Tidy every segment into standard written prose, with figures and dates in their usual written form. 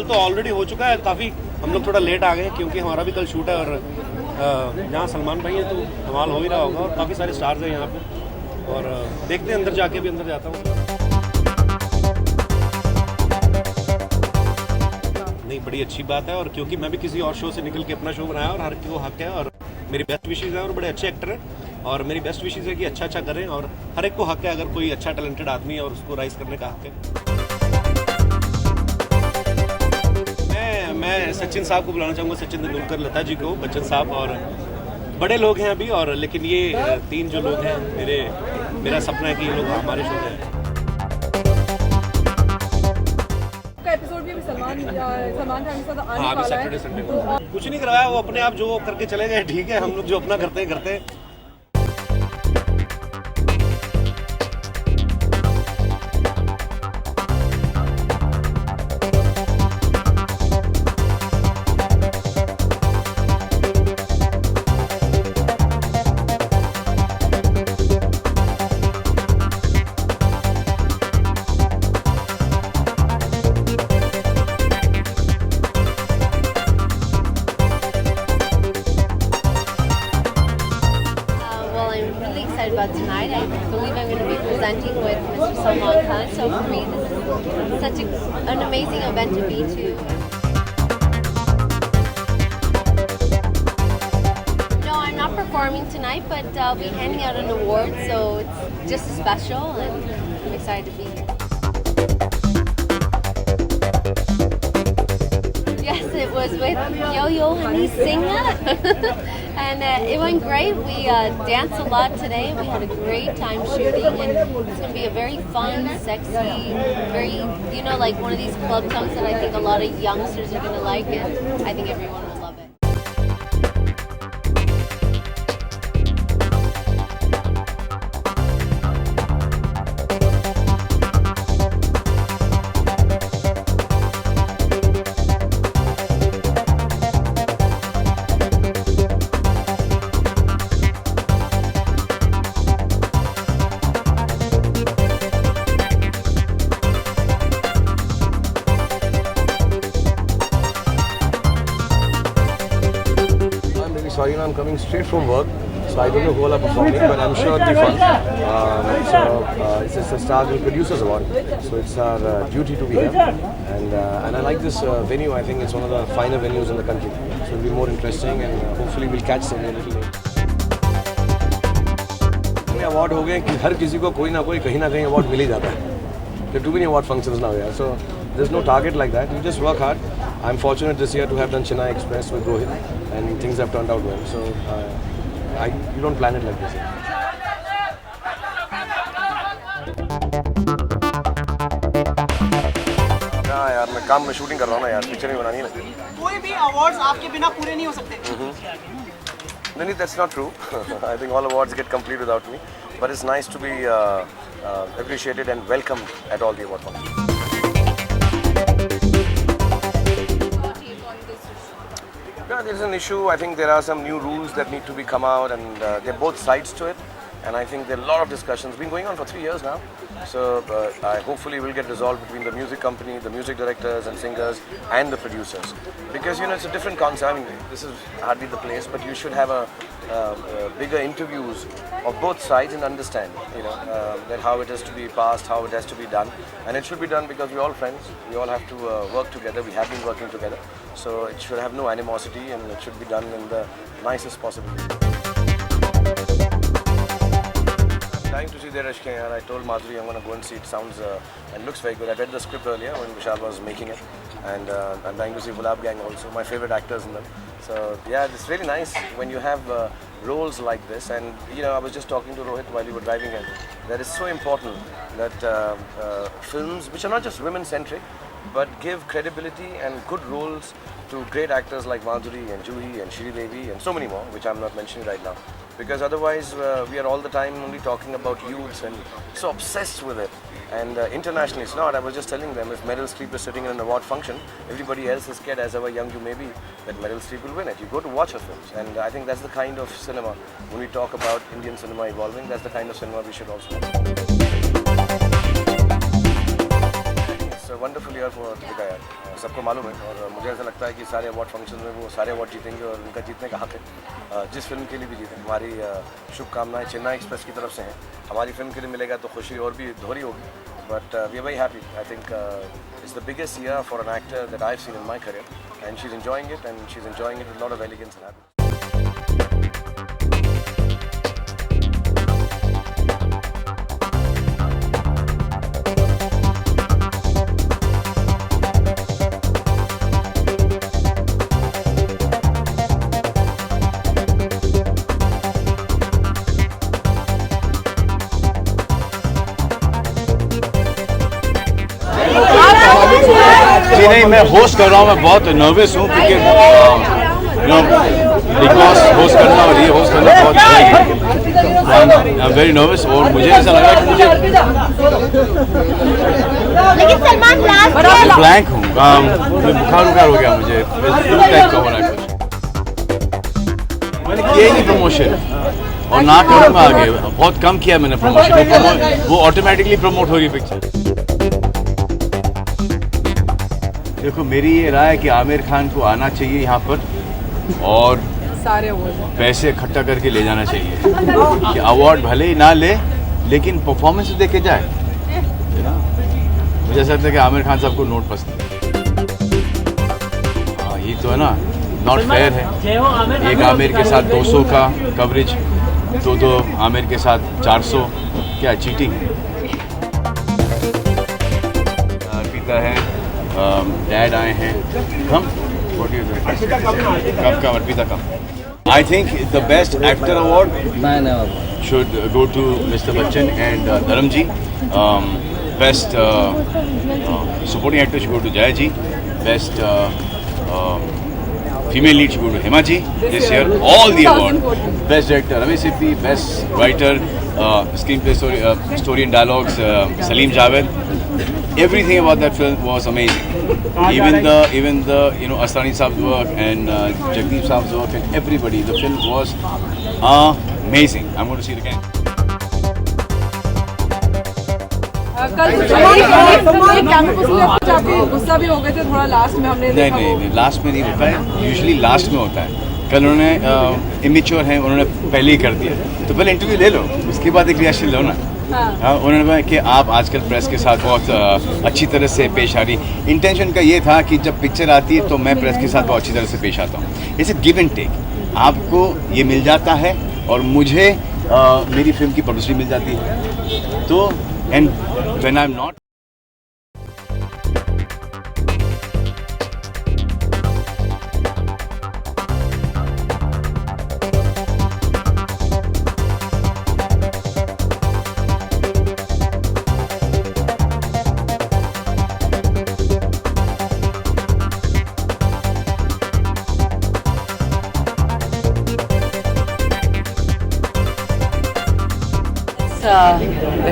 तो ऑलरेडी हो चुका है काफ़ी, हम लोग थोड़ा लेट आ गए क्योंकि हमारा भी कल शूट है और यहाँ सलमान भाई हैं तो धमाल हो ही रहा होगा और काफ़ी सारे स्टार्स हैं यहाँ पे और देखते हैं अंदर जाके भी अंदर जाता हूँ। नहीं, बड़ी अच्छी बात है और क्योंकि मैं भी किसी और शो से निकल के अपना शो बनाया और हर को हक है और मेरी बेस्ट विशेज़ है और बड़े अच्छे एक्टर हैं और मेरी बेस्ट विशेज़ है कि अच्छा करें और हर एक को हक है अगर कोई अच्छा टैलेंटेड आदमी है और उसको राइज करने का हक है। मैं सचिन साहब को बुलाना चाहूँगा, सचिन तेंदुलकर, लता जी को, बच्चन साहब और बड़े लोग हैं अभी और लेकिन ये 3 जो लोग हैं मेरा सपना है कि ये लोग हमारे शो में हैं। एपिसोड भी सलमान खान के साथ आने हाँ, अभी वाला सैटरडे है संडे तो को कुछ नहीं करवाया, वो अपने आप जो करके चले गए, ठीक है, हम लोग जो अपना करते हैं। Well, I'm really excited about tonight. I believe I'm going to be presenting with Mr. Salman Khan. So for me, this is such an amazing event to be to. No, I'm not performing tonight, but I'll be handing out an award. So it's just special, and I'm excited to be here. Yes, it was with Yo-Yo Honey Singha. And it went great. We danced a lot today. We had a great time shooting, and it's going to be a very fun, sexy, very, like one of these club songs that I think a lot of youngsters are going to like, and I think everyone will love it. Sorry, I'm coming straight from work, so I don't know who all are performing, but I'm sure it'll be fun. It's just the Stars and Producers Award, so it's our duty to be here. And I like this venue. I think it's one of the finer venues in the country, so it'll be more interesting, and hopefully we'll catch some a little late. Award हो गए कि हर किसी को कोई ना कहीं award मिल ही जाता है. There are too many award functions now, yeah. So there's no target like that. You just work hard. I'm fortunate this year to have done Chennai Express with Rohit, and things have turned out well. So you don't plan it like this. हाँ यार, मैं काम में shooting कर रहा हूँ ना यार, पिक्चर नहीं बनानी है ना. कोई भी अवार्ड्स आपके बिना पूरे नहीं हो सकते. No, that's not true. I think all awards get complete without me. But it's nice to be appreciated and welcomed at all the award functions. Yeah, there's an issue. I think there are some new rules that need to be come out, and there are both sides to it. And I think there are a lot of discussions been going on for 3 years now. So I hopefully will get resolved between the music company, the music directors and singers, and the producers. Because it's a different concept. I mean, this is hardly the place, but you should have a bigger interviews of both sides and understand, that how it has to be passed, how it has to be done, and it should be done because we're all friends. We all have to work together. We have been working together, so it should have no animosity, and it should be done in the nicest possible way. Dying to see their Ashke. I told Madhuri I'm going to go and see it. Sounds and looks very good. I read the script earlier when Vishal was making it, and I'm dying to see Gulab Gang also. My favorite actors in them. So yeah, it's really nice when you have roles like this. And I was just talking to Rohit while we were driving in. That is so important that films, which are not just women-centric, but give credibility and good roles to great actors like Madhuri and Juhi and Shri Devi and so many more, which I'm not mentioning right now. Because otherwise we are all the time only talking about youths and so obsessed with it. And internationally it's not. I was just telling them, if Meryl Streep is sitting in an award function, everybody else is scared, as however young you may be, that Meryl Streep will win it. You go to watch her films, and I think that's the kind of cinema, when we talk about Indian cinema evolving, that's the kind of cinema we should also watch. It's wonderful year for Deepika यार, सबको मालूम है और मुझे ऐसा लगता है कि सारे अवार्ड फंक्शन में वो सारे अवार्ड जीतेंगे और उनका जीतने का हक है, जिस फिल्म के लिए भी जीतें। हमारी शुभकामनाएं चेन्नई एक्सप्रेस की तरफ से हैं। हमारी फिल्म के लिए मिलेगा तो खुशी और भी दोहरी होगी, but we are very happy. I think it's the biggest year for an actor that I have seen in my career and she is enjoying it with lot of elegance and happiness. जी नहीं, मैं host कर रहा हूँ, मैं बहुत nervous हूँ क्योंकि बिग बॉस होस्ट करना और ये होस्ट करना बहुत आई एम वेरी नर्वस और मुझे ऐसा लग रहा है कि मुझे लेकिन सलमान लास्ट ब्लैंक हूँ, बुखार हो गया मुझे, टाइप का हो रहा है कुछ। मैंने किया ही नहीं प्रमोशन और ना करूँगा आगे, बहुत कम किया मैंने प्रमोशन, वो ऑटोमेटिकली प्रमोट हो रही पिक्चर। देखो मेरी ये राय है कि आमिर खान को आना चाहिए यहाँ पर और सारे पैसे इकट्ठा करके ले जाना चाहिए कि अवार्ड भले ही ना ले लेकिन परफॉर्मेंस दे के जाए, है ना। मुझे ऐसा लगता है कि आमिर खान साहब को नोट पसंद है। हाँ ये तो है ना, नॉट फेयर है। एक आमिर के साथ 200 का कवरेज, दो आमिर के साथ 400, क्या चीटिंग अर्पिता है, डैड आए हैं, come Arpita come. I think the best actor award should go to Mr. Bachchan and Dharam ji. Best supporting actor should go to Jaya ji. Best female lead should go to Hema ji this year. All the awards. Best director Ramesh Sippy. Best writer, screenplay, story and dialogues Salim Javed. Everything about that film was amazing. Even the Asrani Saab's work and Jagdeep Saab's work and everybody. The film was amazing. I'm going to see it again. कल गुस्सा भी हो गए थे थोड़ा last में, हमने नहीं लास्ट में नहीं होता है, यूजुअली लास्ट में होता है। कल उन्होंने इमेच्योर हैं, उन्होंने पहले ही कर दिया, तो पहले इंटरव्यू ले लो, उसके बाद एक रिएक्शन लो ना। हाँ उन्होंने कहा कि आप आजकल प्रेस के साथ बहुत अच्छी तरह से पेश आ रही। इंटेंशन का ये था कि जब पिक्चर आती है तो मैं प्रेस के साथ बहुत अच्छी तरह से पेश आता हूँ। इट्स गिव एंड टेक, आपको ये मिल जाता है और मुझे मेरी फिल्म की पब्लिसिटी मिल जाती है। तो and when I am not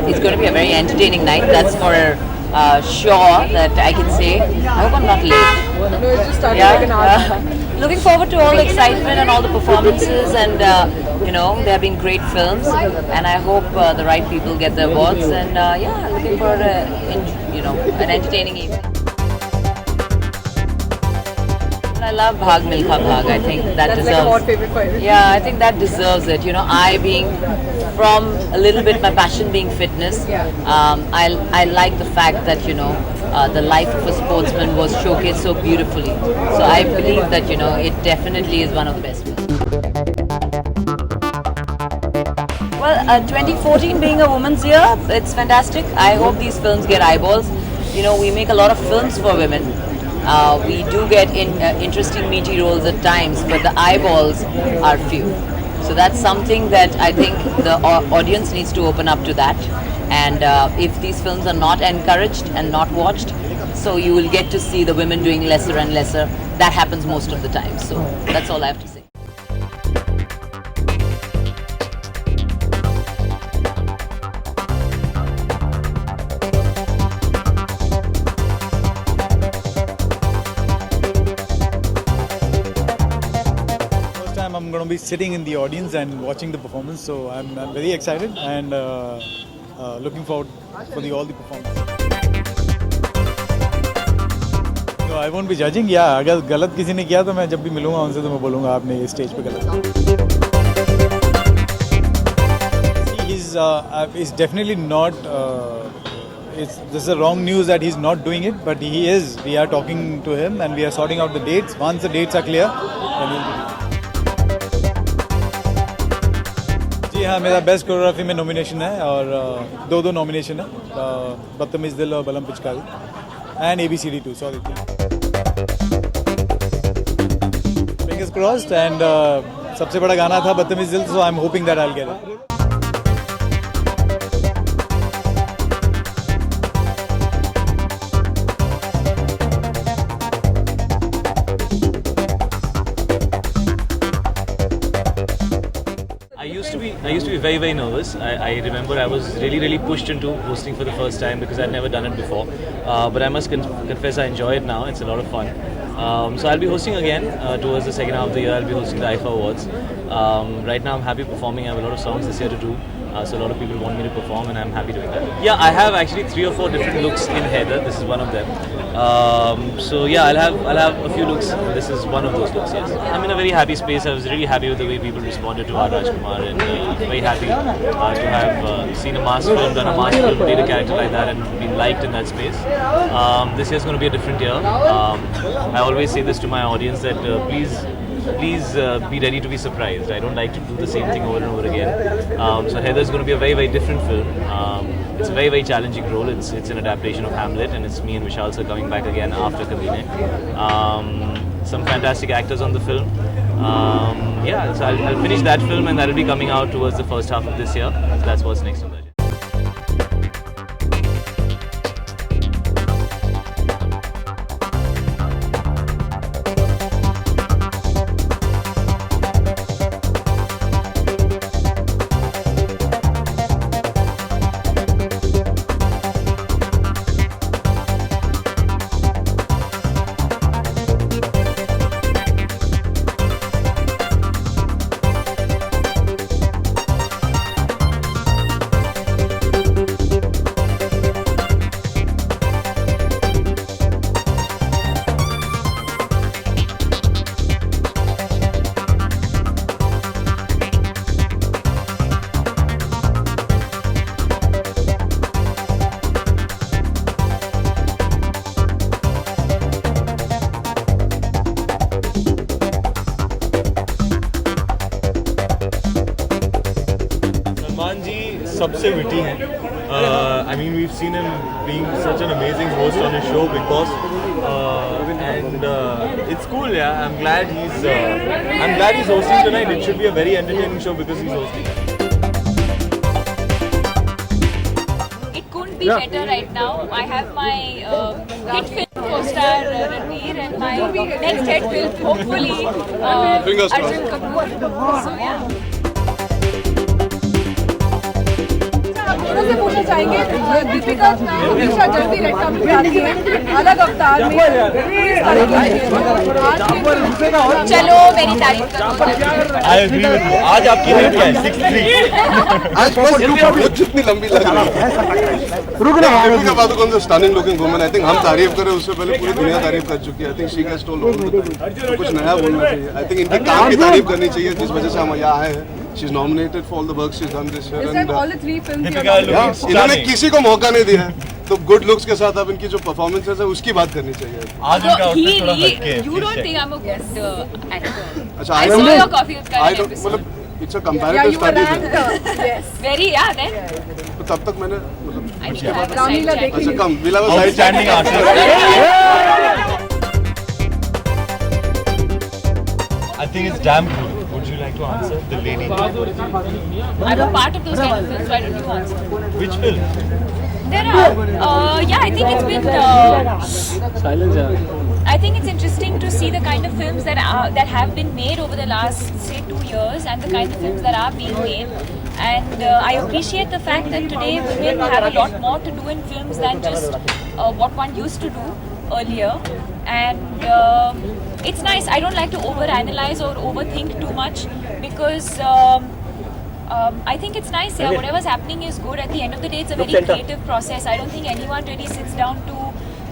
It's going to be a very entertaining night. That's for sure. That I can say. I hope I'm not late. No, it just started like an hour. Looking forward to all the excitement and all the performances, and there have been great films, and I hope the right people get the awards. And looking for an entertaining evening. I love Bhag Milkha Bhag. I think that That's deserves. like a hot favorite for you. Yeah, I think that deserves it. I being from a little bit, my passion being fitness. I like the fact that the life of a sportsman was showcased so beautifully. So I believe that it definitely is one of the best films. Well, 2014 being a woman's year, it's fantastic. I hope these films get eyeballs. We make a lot of films for women. We do get interesting meaty roles at times, but the eyeballs are few. So that's something that I think the audience needs to open up to that. And if these films are not encouraged and not watched, so you will get to see the women doing lesser and lesser. That happens most of the time. So that's all I have to say. I'm going to be sitting in the audience and watching the performance, so I'm very excited and looking forward for all the performance. So I won't be judging. Yeah, अगर गलत किसी ने किया तो मैं जब भी मिलूंगा उनसे तो मैं बोलूँगा आपने ये स्टेज पे गलत. He's definitely not. This is the wrong news that he's not doing it, but he is. We are talking to him and we are sorting out the dates. Once the dates are clear, then he'll be. जी हाँ, मेरा best choreography में nomination है और दो nomination है, बदतमीज दिल और Balam Pichkari and ABCD 2. Sorry, fingers crossed and सबसे बड़ा गाना था Badtameez Dil, so I am hoping that I will get it. I used to be very nervous. I remember I was really pushed into hosting for the first time because I'd never done it before. But I must confess I enjoy it now. It's a lot of fun. So I'll be hosting again towards the second half of the year. I'll be hosting the IFA Awards. Right now I'm happy performing. I have a lot of songs this year to do. So a lot of people want me to perform and I'm happy doing that. Yeah, I have actually 3 or 4 different looks in Heather. This is one of them. So yeah, I'll have a few looks. This is one of those looks, yes. I'm in a very happy space. I was really happy with the way people responded to our Rajkumar and very happy to have seen a mass film, done a mass film, played a character like that and been liked in that space. This year's going to be a different year. I always say this to my audience that please be ready to be surprised. I don't like to do the same thing over and over again. So Heather is going to be a very different film. It's a very challenging role. It's an adaptation of Hamlet, and it's me and Vishal sir coming back again after Kabine. Some fantastic actors on the film. Yeah, so I'll finish that film, and that'll be coming out towards the first half of this year. So that's what's next on that. सबसे witty हैं. I mean, we've seen him being such an amazing host on his show Big Boss, and it's cool. Yeah, I'm glad he's hosting tonight. It should be a very entertaining show because he's hosting. It couldn't be better right now. I have my hit film co-star Ranveer and my next hit film hopefully Arjun Kapoor. So yeah. दोनों से पूछना चाहेंगे, दीपिका हमेशा जल्दी red carpet आती है अलग अवतार में, चलो मेरी तारीफ करो. I agree with you. आज आपकी हाइट क्या है? 6'3". आज बस जितनी लंबी लग रही है. Deepika Padukone is a stunning looking woman. I think हम तारीफ करें उससे पहले पूरी दुनिया तारीफ कर चुकी है. I think she has told all the time. कुछ नया बोलना चाहिए. I think इनके काम की तारीफ करनी चाहिए जिस वजह से हम यहाँ आए हैं. She's nominated for all the work she's done this year. and all the 3 films इन्होंने किसी को मौका नहीं दिया है, तो गुड लुक्स के साथ अब इनकी जो परफॉर्मेंसेस है उसकी बात करनी चाहिए. आज उनका आउटफिट थोड़ा हटके है. You don't think I'm a good actor? अच्छा, I saw your Coffee with Karan episode. मतलब it's a comparative study. yes Very then. तो तब तक मैंने मतलब I need to have a Ramlila side check. अच्छा कम विला वो side Outstanding artist. I think it's damn cool. Would you like to answer? The lady. I'm a part of those kind of films. Why don't you answer? Which film? There are. Yeah, I think it's been. I think it's interesting to see the kind of films that have been made over the last say 2 years and the kind of films that are being made. And I appreciate the fact that today women have a lot more to do in films than just what one used to do earlier. And it's nice. I don't like to overanalyze or overthink too much because I think it's nice. Whatever's happening is good. At the end of the day, it's a very creative process. I don't think anyone really sits down to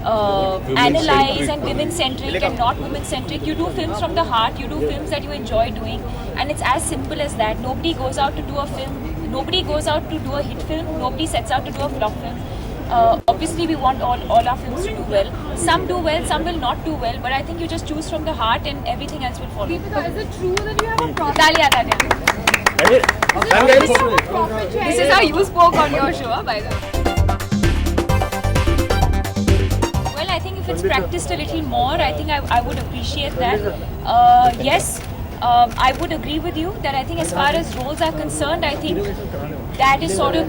analyze and women-centric and not women-centric. You do films from the heart. You do films that you enjoy doing, and it's as simple as that. Nobody goes out to do a film. Nobody goes out to do a hit film. Nobody sets out to do a flop film. Obviously, we want all our films to do well. Some do well, some will not do well. But I think you just choose from the heart, and everything else will follow. Deepika, is it true that you have a profit? Talia, Talia. This is how you spoke on your show, by the way. Well, I think if it's practiced a little more, I think I would appreciate that. Yes, I would agree with you that I think as far as roles are concerned, I think that is sort of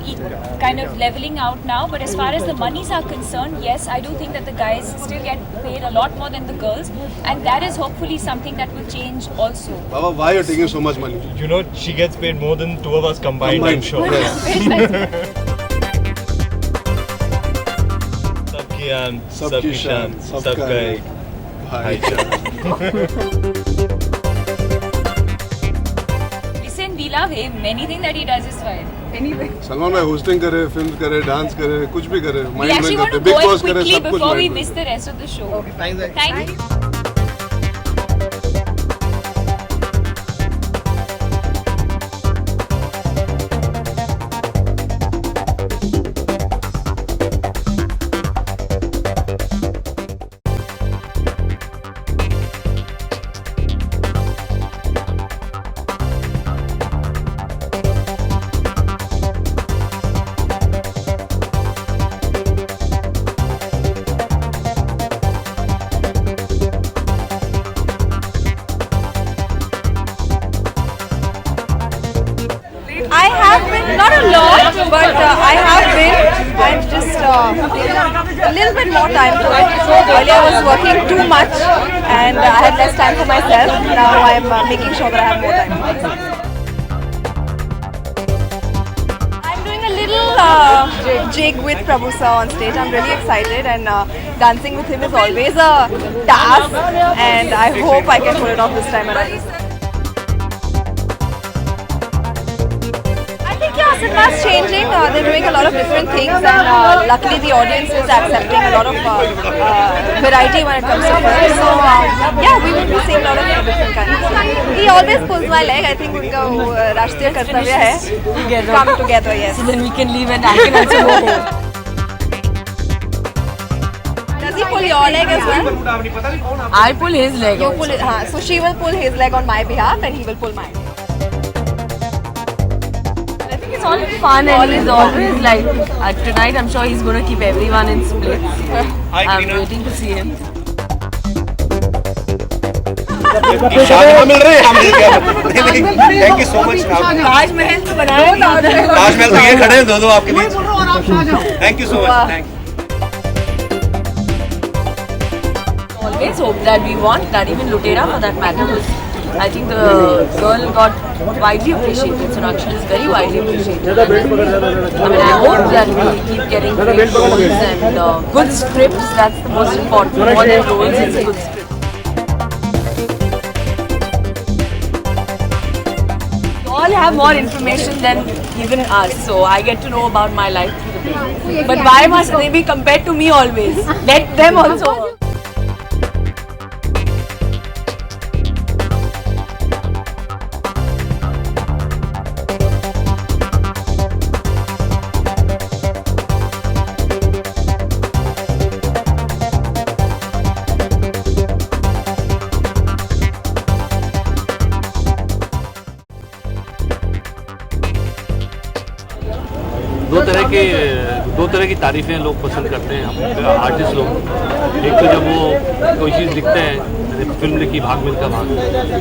kind of leveling out now. But as far as the monies are concerned, yes, I do think that the guys still get paid a lot more than the girls, and that is hopefully something that will change also. Baba, why are you taking so much money? You know, she gets paid more than two of us combined, I'm sure. सबकी आन, सबकी शान, सबका एक भाईचारा. Listen, we love him. Anything that he does is fine. Anything. Salman भाई hosting करे, film करे, डांस करे, कुछ भी करे, We माइंड actually में want करते, to big go boss in करे, quickly सब कुछ before we माइंड में. miss the rest of the show. Thank you. I have been, not a lot, but I have been. I'm just taking a little bit more time to it. Earlier I was working too much and I had less time for myself. Now I'm making sure that I have more time for myself. I'm doing a little jig with Prabhu sir on stage. I'm really excited, and dancing with him is always a task, and I hope I can pull it off this time around. Cinema's changing, they're doing a lot of different things, and luckily the audience is accepting a lot of variety when it comes to films. So yeah, we will be seeing a lot of different kinds. He always pulls my leg. I think उनका राष्ट्रीय कर्तव्य है. Come together, yes. So then we can leave and I can also go home. Does he pull your leg as well? I pull his leg. You pull it. So she will pull his leg on my behalf, and he will pull mine. It's all fun, and he's always like, tonight I'm sure he's going to keep everyone in splits. I'm waiting to see him. Thank you so much. Taj Mahal तो बनाया ताजमहल तो ये खड़े हैं दो आपके बीच. Thank you so much. Always hope that we want that, even Lutera for that matter. I think the girl got widely appreciated. Sonakshi is very widely appreciated. I mean, I hope that we keep getting great roles and good scripts. That's the most important. More than roles, it's good scripts. You all have more information than even us, so I get to know about my life through the film. But why must they be compared to me always? Let them also. दो तरह की तारीफ़ें लोग पसंद करते हैं, हम artist लोग. एक तो जब वो कोई चीज़ लिखते हैं, जैसे फिल्म लिखी भाग मिल्खा भाग,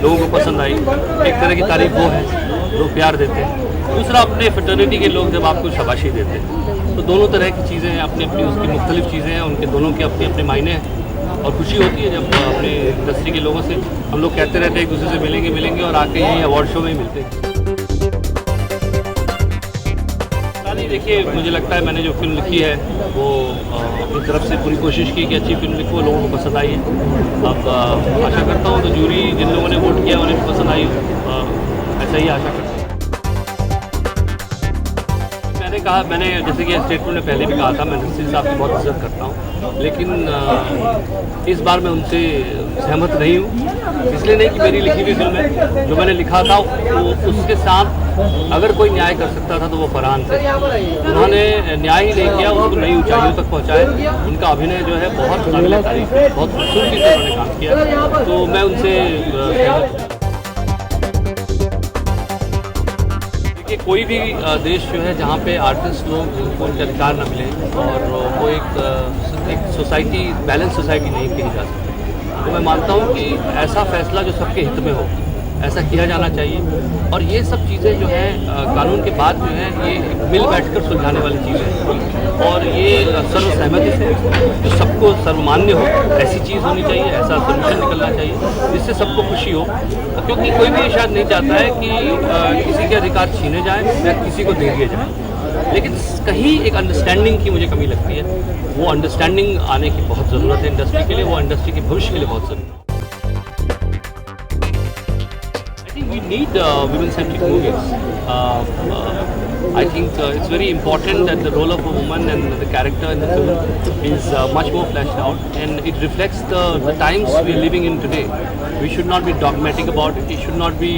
लोगों को पसंद आई, एक तरह की तारीफ़ वो है, लोग प्यार देते हैं. दूसरा, अपने फ्रेटर्निटी के लोग जब आपको शाबाशी देते हैं. तो दोनों तरह की चीज़ें अपनी अपनी उसकी मुख्तलिफ चीज़ें हैं, उनके दोनों के अपने अपने मायने हैं. और खुशी होती है जब अपने इंडस्ट्री के लोगों से हम लोग कहते रहते हैं एक दूसरे से मिलेंगे और आके यही अवार्ड शो में ही मिलते हैं. देखिए, मुझे लगता है मैंने जो फिल्म लिखी है वो अपनी तरफ से पूरी कोशिश की कि अच्छी फिल्म लिखो, लोगों को पसंद आई है. अब आशा करता हूँ तो जूरी जिन लोगों ने वोट किया उन्हें पसंद आई, ऐसा ही आशा करता हूँ. मैंने कहा, मैंने जैसे कि स्टेटमेंट में पहले भी कहा था, मैं नसीर साहब की बहुत इज्जत करता हूँ, लेकिन इस बार मैं उनसे सहमत नहीं हूँ। इसलिए नहीं कि मेरी लिखी हुई फिल्म है, जो मैंने लिखा था वो उसके साथ अगर कोई न्याय कर सकता था तो वो फरहान थे। उन्होंने न्याय ही नहीं किया, उसको नई ऊंचाइयों तक पहुँचाए। उनका अभिनय जो है बहुत काबिल तारीफ है, बहुत खूबसूरती से उन्होंने काम किया, तो मैं उनसे सहमत। कोई भी देश जो है जहाँ पे आर्टिस्ट लोग उनको उनके अधिकार न मिले और वो एक सोसाइटी, बैलेंस सोसाइटी नहीं कही जा सकती, तो मैं मानता हूँ कि ऐसा फैसला जो सबके हित में हो ऐसा किया जाना चाहिए। और ये सब चीज़ें जो हैं कानून के बाद जो है ये मिल बैठकर सुलझाने वाली चीज़ें हैं, और ये सर्वसहमति से जो सबको सर्वमान्य हो ऐसी चीज़ होनी चाहिए, ऐसा सोल्यूशन निकलना चाहिए जिससे सबको खुशी हो। क्योंकि कोई भी शायद नहीं चाहता है कि किसी के अधिकार छीने जाएँ या किसी को दे दिए जाए, लेकिन कहीं एक अंडरस्टैंडिंग की मुझे कमी लगती है। वो अंडरस्टैंडिंग आने की बहुत ज़रूरत है इंडस्ट्री के लिए, वो इंडस्ट्री के भविष्य के लिए बहुत ज़रूरी है। We need women-centric movies. I think it's very important that the role of a woman and the character in the film is much more fleshed out, and it reflects the times we are living in today. We should not be dogmatic about it. It should not be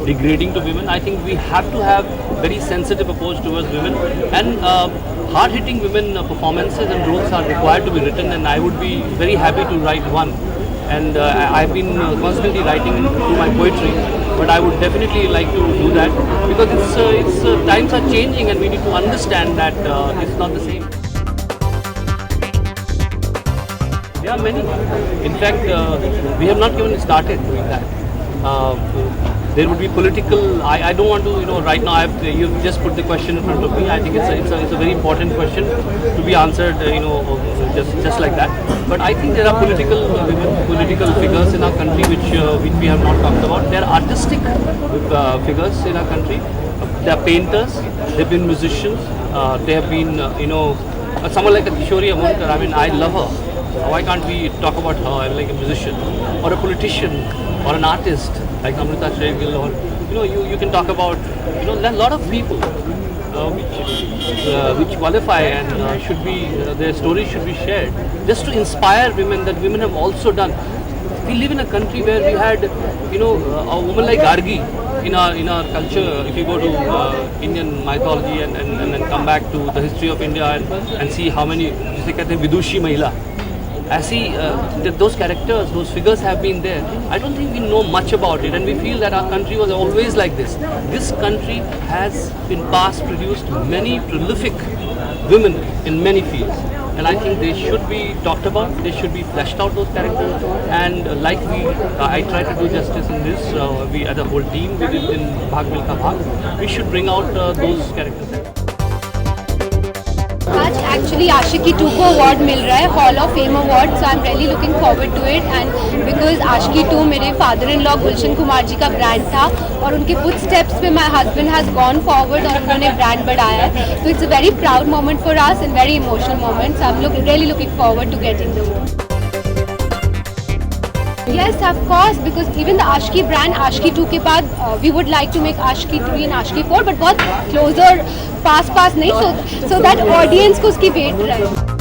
degrading to women. I think we have to have very sensitive approach towards women, and hard-hitting women performances and roles are required to be written, and I would be very happy to write one. And I've been constantly writing through my poetry, but I would definitely like to do that because it's times are changing and we need to understand that it's not the same. There are many. In fact, we have not even started doing that. There would be political. I don't want to, right now. You've just put the question in front of me. I think it's a very important question to be answered, just like that. But I think there are political women, political figures in our country which we have not talked about. There are artistic figures in our country. They are painters. They've been musicians. They have been, someone like a Kishori Amonkar. I mean, I love her. Why can't we talk about her like a musician or a politician or an artist like Amrita Shergill, or you can talk about a lot of people which qualify and should be their stories should be shared just to inspire women that women have also done. We live in a country where we had a woman like Gargi in our culture. If you go to Indian mythology and then come back to the history of India and see how many जिसे कहते हैं विदुषी महिला, ऐसी those characters, those figures have been there. I don't think we know much about it, and we feel that our country was always like this. This country has in past produced many prolific women in many fields, and I think they should be talked about. They should be fleshed out, those characters, and like I try to do justice in this. We as a whole team, we did in Bhag Milka Bhag. We should bring out those characters. आज actually Aashiqui 2 को award मिल रहा है, hall of fame award, so I am really looking forward to it. And because Aashiqui 2 मेरे father in law Gulshan Kumar ji का brand था, और उनके फुट स्टेप्स पे my husband has gone forward और उन्होंने ब्रांड बढ़ाया है। तो it's a very proud moment for us and very emotional moment, so I am really looking forward to getting the award. Yes, of course, because even the Ashki brand, Ashki 2 के बाद we would like to make Ashki 3 and Ashki 4, but बहुत closer, पास नहीं, so that audience को उसकी wait रहे।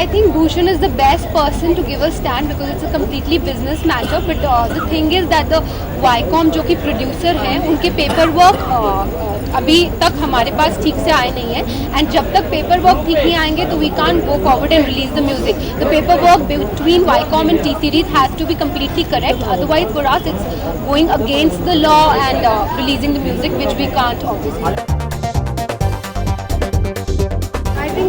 I think Bhushan is the best person to give a stand because it's a completely business matter. But the thing is that the Viacom जो कि producer हैं, उनके paperwork अभी तक हमारे पास ठीक से आए नहीं है, and जब तक paperwork ठीक नहीं आएंगे तो we can't go forward and release the music. The paperwork between Viacom and T-Series has to be completely correct. Otherwise, for us, it's going against the law and releasing the music, which we can't obviously.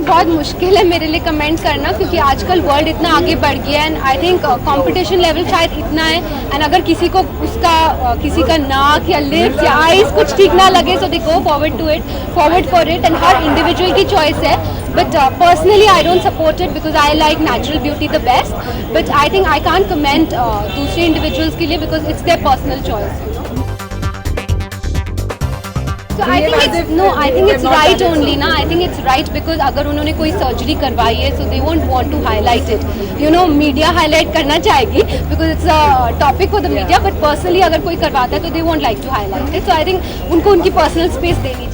बहुत मुश्किल है मेरे लिए comment करना, क्योंकि आजकल world इतना आगे बढ़ गया है, and I think competition level शायद इतना है, एंड अगर किसी को उसका किसी का नाक या लिप्स या आईज कुछ ठीक ना लगे, so they go forward for it, and हर इंडिविजुअल की चॉइस है। But personally I don't support it because I like natural beauty the best, but I think I can't comment दूसरे इंडिविजुअल्स के लिए because it's their personal choice. So I think it's right only ना. I think it's right because अगर उन्होंने कोई surgery करवाई है, so they won't want to highlight it. You know, media highlight करना चाहेगी because it's a topic for the media. But personally अगर कोई करवाता है तो they won't like to highlight it. So I think उनको उनकी personal space देनी